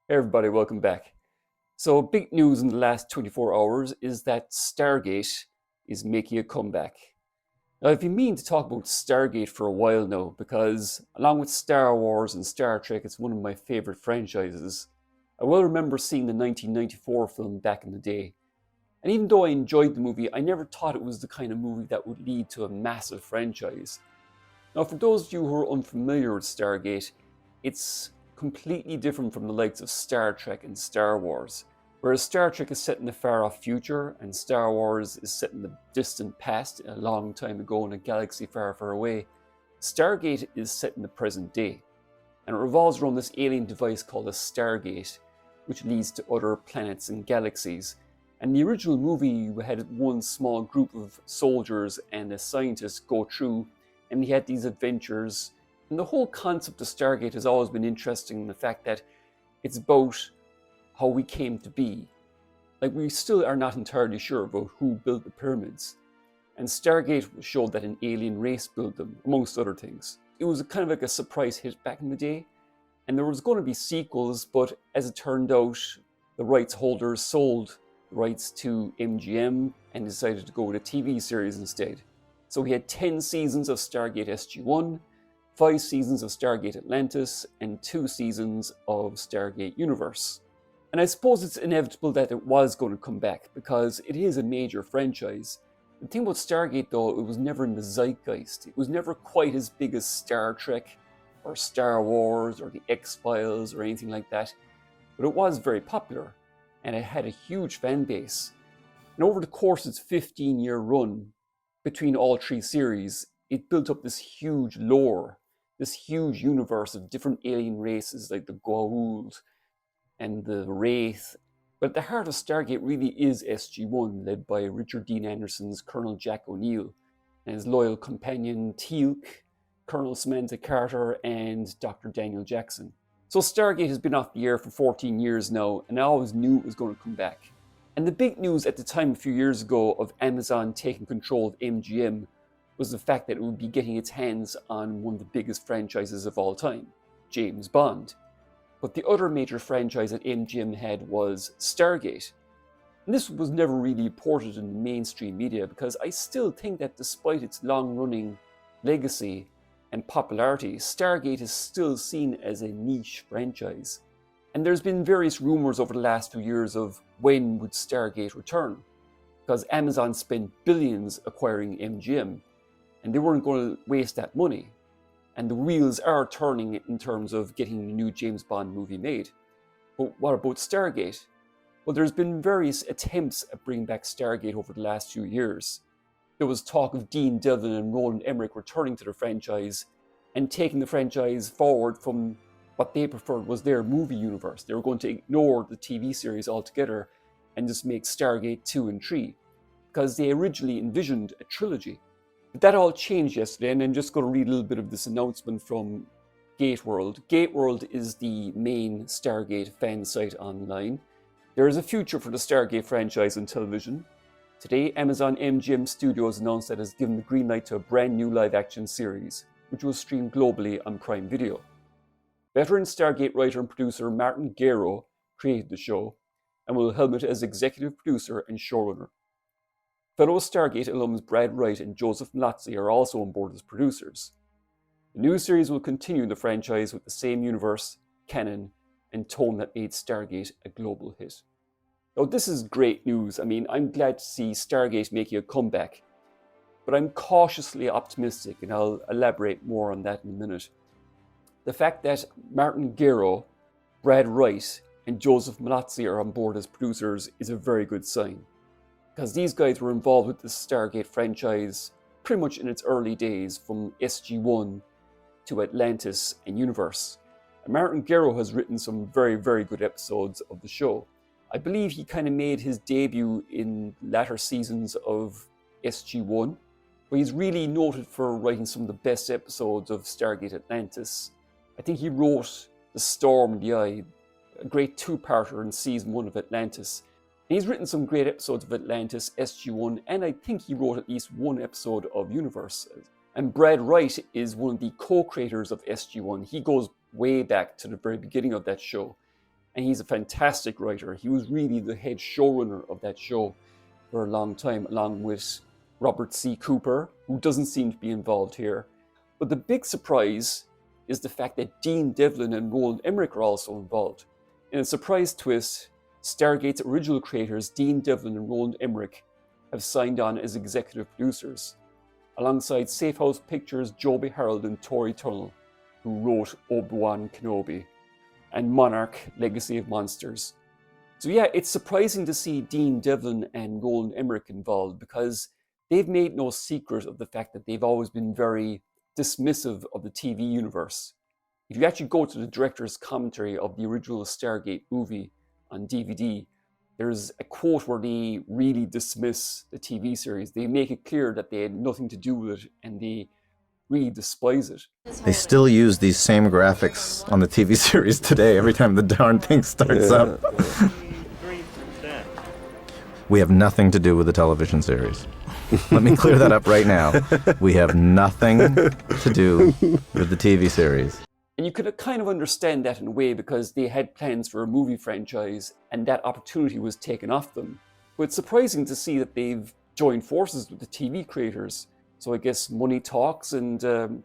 Hey everybody, welcome back. So, big news in the last 24 hours is that Stargate is making a comeback. Now, I've been meaning to talk about Stargate for a while now because, along with Star Wars and Star Trek, it's one of my favorite franchises. I well remember seeing the 1994 film back in the day, and even though I enjoyed the movie, I never thought it was the kind of movie that would lead to a massive franchise. Now, for those of you who are unfamiliar with Stargate, it's completely different from the likes of Star Trek and Star Wars. Whereas Star Trek is set in the far off future, and Star Wars is set in the distant past, a long time ago in a galaxy far, far away, Stargate is set in the present day. And it revolves around this alien device called a Stargate, which leads to other planets and galaxies. And the original movie, you had one small group of soldiers and a scientist go through, and he had these adventures. And the whole concept of Stargate has always been interesting in the fact that it's about how we came to be. Like, we still are not entirely sure about who built the pyramids. And Stargate showed that an alien race built them, amongst other things. It was kind of like a surprise hit back in the day. And there was going to be sequels, but as it turned out, the rights holders sold the rights to MGM and decided to go with a TV series instead. So we had 10 seasons of Stargate SG-1, 5 seasons of Stargate Atlantis, and 2 seasons of Stargate Universe. And I suppose it's inevitable that it was going to come back, because it is a major franchise. The thing about Stargate, though, it was never in the zeitgeist. It was never quite as big as Star Trek, or Star Wars, or the X-Files, or anything like that. But it was very popular, and it had a huge fan base. And over the course of its 15-year run, between all 3 series, it built up this huge lore, this huge universe of different alien races like the Goa'uld and the Wraith. But at the heart of Stargate really is SG-1, led by Richard Dean Anderson's Colonel Jack O'Neill, and his loyal companion Teal'c, Colonel Samantha Carter, and Dr. Daniel Jackson. So Stargate has been off the air for 14 years now, and I always knew it was going to come back. And the big news at the time, a few years ago, of Amazon taking control of MGM was the fact that it would be getting its hands on one of the biggest franchises of all time, James Bond. But the other major franchise that MGM had was Stargate. And this was never really reported in the mainstream media because I still think that despite its long-running legacy and popularity, Stargate is still seen as a niche franchise. And there's been various rumors over the last few years of when would Stargate return, because Amazon spent billions acquiring MGM, and they weren't going to waste that money. And the wheels are turning in terms of getting the new James Bond movie made. But what about Stargate? Well, there's been various attempts at bringing back Stargate over the last few years. There was talk of Dean Devlin and Roland Emmerich returning to the franchise and taking the franchise forward from what they preferred was their movie universe. They were going to ignore the TV series altogether and just make Stargate 2 and 3, because they originally envisioned a trilogy. But that all changed yesterday, and I'm just going to read a little bit of this announcement from GateWorld. GateWorld is the main Stargate fan site online. There is a future for the Stargate franchise on television. Today, Amazon MGM Studios announced that it has given the green light to a brand new live-action series, which will stream globally on Prime Video. Veteran Stargate writer and producer Martin Gero created the show and will helm it as executive producer and showrunner. Fellow Stargate alums Brad Wright and Joseph Malazzi are also on board as producers. The new series will continue the franchise with the same universe, canon, and tone that made Stargate a global hit. Now, this is great news. I mean, I'm glad to see Stargate making a comeback, but I'm cautiously optimistic, and I'll elaborate more on that in a minute. The fact that Martin Gero, Brad Wright, and Joseph Malazzi are on board as producers is a very good sign, because these guys were involved with the Stargate franchise pretty much in its early days, from SG-1 to Atlantis and Universe. And Martin Gero has written some very, very good episodes of the show. I believe he kind of made his debut in latter seasons of SG-1, but he's really noted for writing some of the best episodes of Stargate Atlantis. I think he wrote The Storm in the Eye, a great 2-parter in season 1 of Atlantis. And he's written some great episodes of Atlantis, SG-1, and I think he wrote at least one episode of Universe. And Brad Wright is one of the co-creators of SG-1. He goes way back to the very beginning of that show. and he's a fantastic writer. He was really the head showrunner of that show for a long time, along with Robert C. Cooper, who doesn't seem to be involved here. But the big surprise is the fact that Dean Devlin and Roland Emmerich are also involved. In a surprise twist, Stargate's original creators, Dean Devlin and Roland Emmerich, have signed on as executive producers, alongside Safehouse Pictures' Joby Harold and Tori Tunnell, who wrote Obi-Wan Kenobi and Monarch: Legacy of Monsters. So yeah, it's surprising to see Dean Devlin and Roland Emmerich involved, because they've made no secret of the fact that they've always been very dismissive of the TV universe. If you actually go to the director's commentary of the original Stargate movie on DVD, there's a quote where they really dismiss the TV series. They make it clear that they had nothing to do with it, and they really despise it. They still use these same graphics on the TV series today every time the darn thing starts up. We have nothing to do with the television series. Let me clear that up right now. We have nothing to do with the TV series. And you could kind of understand that in a way, because they had plans for a movie franchise and that opportunity was taken off them. But it's surprising to see that they've joined forces with the TV creators. So I guess money talks and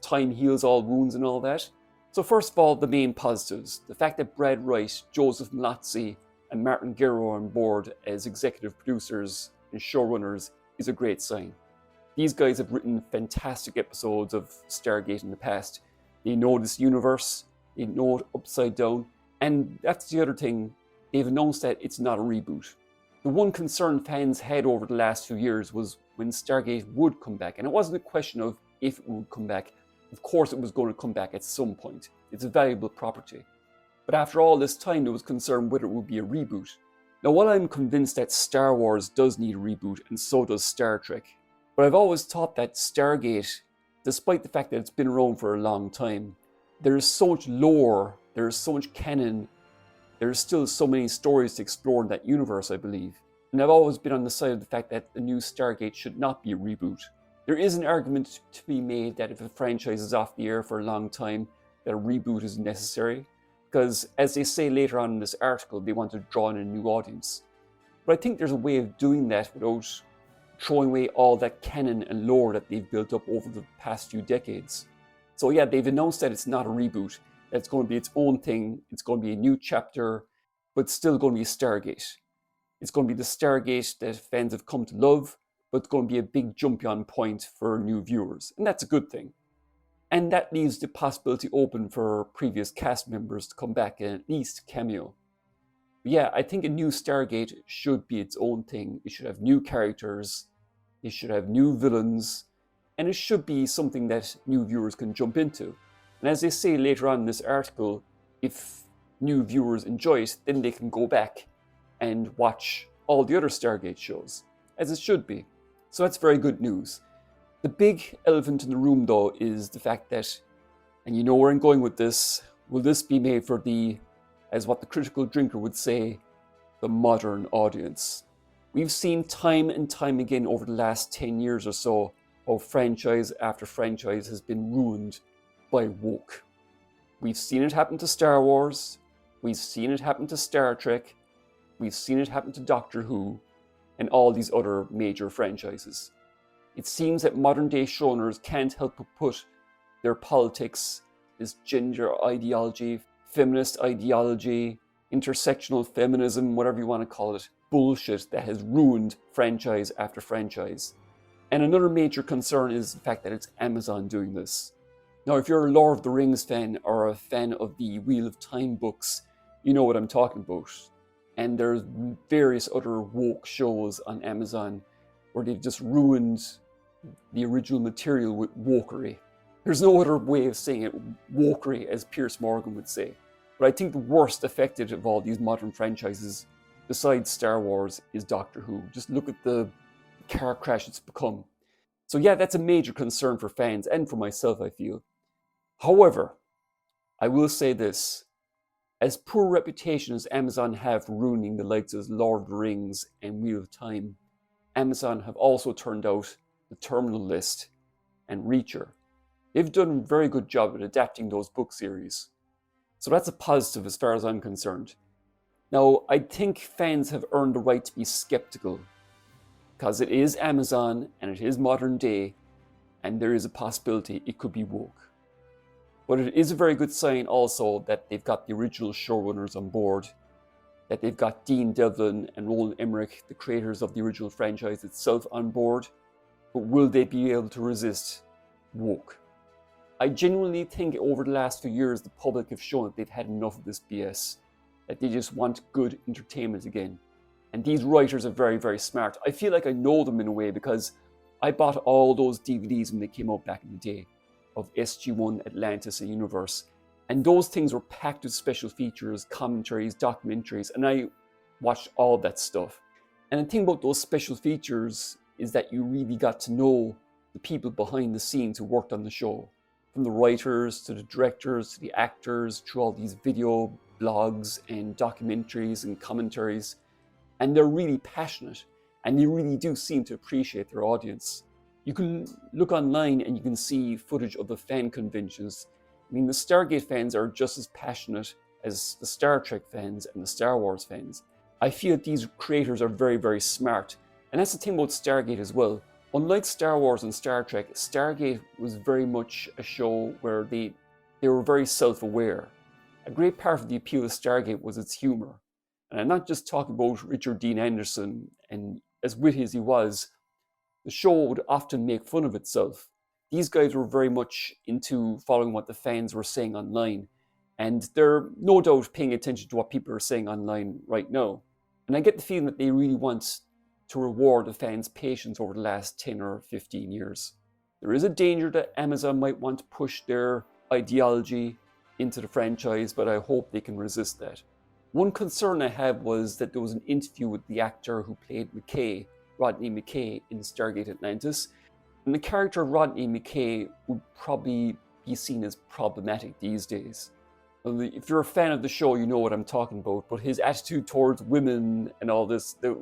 time heals all wounds and all that. So first of all, the main positives. The fact that Brad Wright, Joseph Malazzi, and Martin Gero are on board as executive producers and showrunners is a great sign. These guys have written fantastic episodes of Stargate in the past. They know this universe, they know it upside down, and that's the other thing, they've announced that it's not a reboot. The one concern fans had over the last few years was when Stargate would come back, and it wasn't a question of if it would come back. Of course it was going to come back at some point. It's a valuable property. But after all this time, there was concern whether it would be a reboot. Now, while I'm convinced that Star Wars does need a reboot, and so does Star Trek, but I've always thought that Stargate, despite the fact that it's been around for a long time, there is so much lore, there is so much canon, there is still so many stories to explore in that universe, I believe. And I've always been on the side of the fact that the new Stargate should not be a reboot. There is an argument to be made that if a franchise is off the air for a long time, that a reboot is necessary. Because, as they say later on in this article, they want to draw in a new audience. But I think there's a way of doing that without throwing away all that canon and lore that they've built up over the past few decades. So yeah, they've announced that it's not a reboot, that it's going to be its own thing, it's going to be a new chapter, but it's still going to be a Stargate. It's going to be the Stargate that fans have come to love, but it's going to be a big jump-on point for new viewers, and that's a good thing. And that leaves the possibility open for previous cast members to come back and at least cameo. But yeah, I think a new Stargate should be its own thing. It should have new characters, it should have new villains, and it should be something that new viewers can jump into. And as they say later on in this article, if new viewers enjoy it, then they can go back and watch all the other Stargate shows, as it should be. So that's very good news. The big elephant in the room, though, is the fact that, and you know where I'm going with this, will this be made for the, as what the critical drinker would say, the modern audience? We've seen time and time again over the last 10 years or so how franchise after franchise has been ruined by woke. We've seen it happen to Star Wars, we've seen it happen to Star Trek, we've seen it happen to Doctor Who, and all these other major franchises. It seems that modern day showrunners can't help but put their politics, this gender ideology, feminist ideology, intersectional feminism, whatever you want to call it, bullshit that has ruined franchise after franchise. And another major concern is the fact that it's Amazon doing this. Now, if you're a Lord of the Rings fan or a fan of the Wheel of Time books, you know what I'm talking about. And there's various other woke shows on Amazon where they've just ruined the original material with wokery. There's no other way of saying it, wokery, as Piers Morgan would say. But I think the worst affected of all these modern franchises, besides Star Wars, is Doctor Who. Just look at the car crash it's become. So yeah, that's a major concern for fans and for myself, I feel. However, I will say this. As poor reputation as Amazon have for ruining the likes of Lord of the Rings and Wheel of Time, Amazon have also turned out The Terminal List and Reacher. They've done a very good job at adapting those book series. So that's a positive as far as I'm concerned. Now, I think fans have earned the right to be skeptical, because it is Amazon and it is modern day, and there is a possibility it could be woke. But it is a very good sign also that they've got the original showrunners on board, that they've got Dean Devlin and Rodney Mckay, the creators of the original franchise itself, on board. But will they be able to resist woke? I genuinely think over the last few years the public have shown that they've had enough of this BS, that they just want good entertainment again. And these writers are very, very smart. I feel like I know them in a way because I bought all those DVDs when they came out back in the day of SG-1, Atlantis, and Universe. And those things were packed with special features, commentaries, documentaries, and I watched all that stuff. And the thing about those special features is that you really got to know the people behind the scenes who worked on the show. From the writers, to the directors, to the actors, through all these video blogs and documentaries and commentaries. And they're really passionate, and they really do seem to appreciate their audience. You can look online and you can see footage of the fan conventions. I mean, the Stargate fans are just as passionate as the Star Trek fans and the Star Wars fans. I feel that these creators are very, very smart. And that's the thing about Stargate as well. Unlike Star Wars and Star Trek, Stargate was very much a show where they were very self-aware. A great part of the appeal of Stargate was its humor. And I'm not just talking about Richard Dean Anderson, and as witty as he was, the show would often make fun of itself. These guys were very much into following what the fans were saying online, and they're no doubt paying attention to what people are saying online right now. And I get the feeling that they really want to reward the fans' patience over the last 10 or 15 years. There is a danger that Amazon might want to push their ideology into the franchise, but I hope they can resist that. One concern I had was that there was an interview with the actor who played Mckay, Rodney Mckay, in Stargate Atlantis. And the character of Rodney Mckay would probably be seen as problematic these days. If you're a fan of the show, you know what I'm talking about, but his attitude towards women and all this, it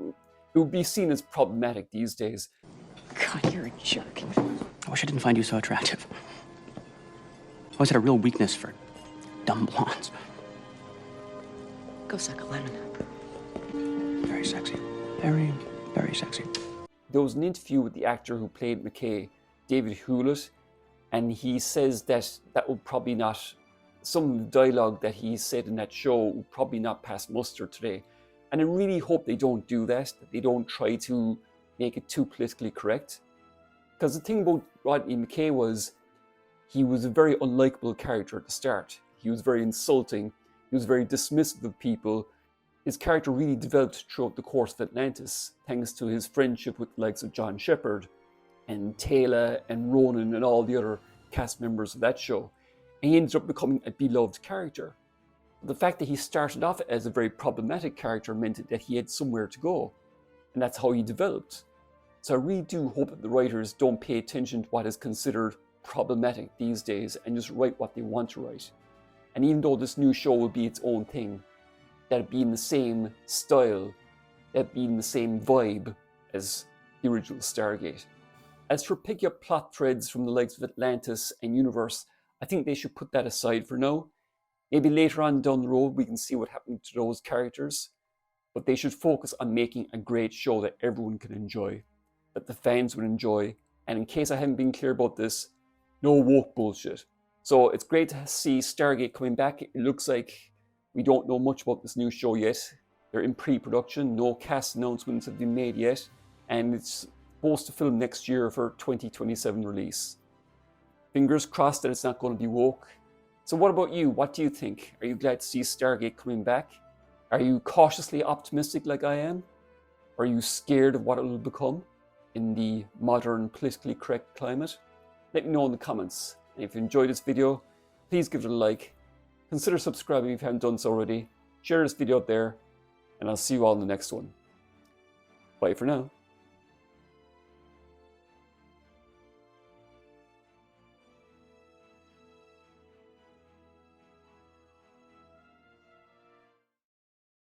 would be seen as problematic these days. God, you're a jerk. I wish I didn't find you so attractive. I always had a real weakness for dumb blondes. Go suck a lemon. Very sexy. Very, very sexy. There was an interview with the actor who played Mckay, David Hewlett, and he says that would probably not, some of the dialogue that he said in that show would probably not pass muster today. And I really hope they don't do that they don't try to make it too politically correct. Because the thing about Rodney Mckay was, he was a very unlikable character at the start. He was very insulting, he was very dismissive of people. His character really developed throughout the course of Atlantis, thanks to his friendship with the likes of John Shepard, and Taylor, and Ronan, and all the other cast members of that show. And he ended up becoming a beloved character. The fact that he started off as a very problematic character meant that he had somewhere to go. And that's how he developed. So I really do hope that the writers don't pay attention to what is considered problematic these days and just write what they want to write. And even though this new show will be its own thing, that it be in the same style, that it be in the same vibe as the original Stargate. As for picking up plot threads from the likes of Atlantis and Universe, I think they should put that aside for now. Maybe later on down the road we can see what happened to those characters, but they should focus on making a great show that everyone can enjoy, that the fans would enjoy, and in case I haven't been clear about this, no woke bullshit. So it's great to see Stargate coming back. It looks like we don't know much about this new show yet. They're in pre-production, no cast announcements have been made yet, and it's supposed to film next year for 2027 release. Fingers crossed that it's not going to be woke. So what about you? What do you think? Are you glad to see Stargate coming back? Are you cautiously optimistic like I am? Are you scared of what it will become in the modern politically correct climate? Let me know in the comments. And if you enjoyed this video, please give it a like. Consider subscribing if you haven't done so already. Share this video out there, and I'll see you all in the next one. Bye for now.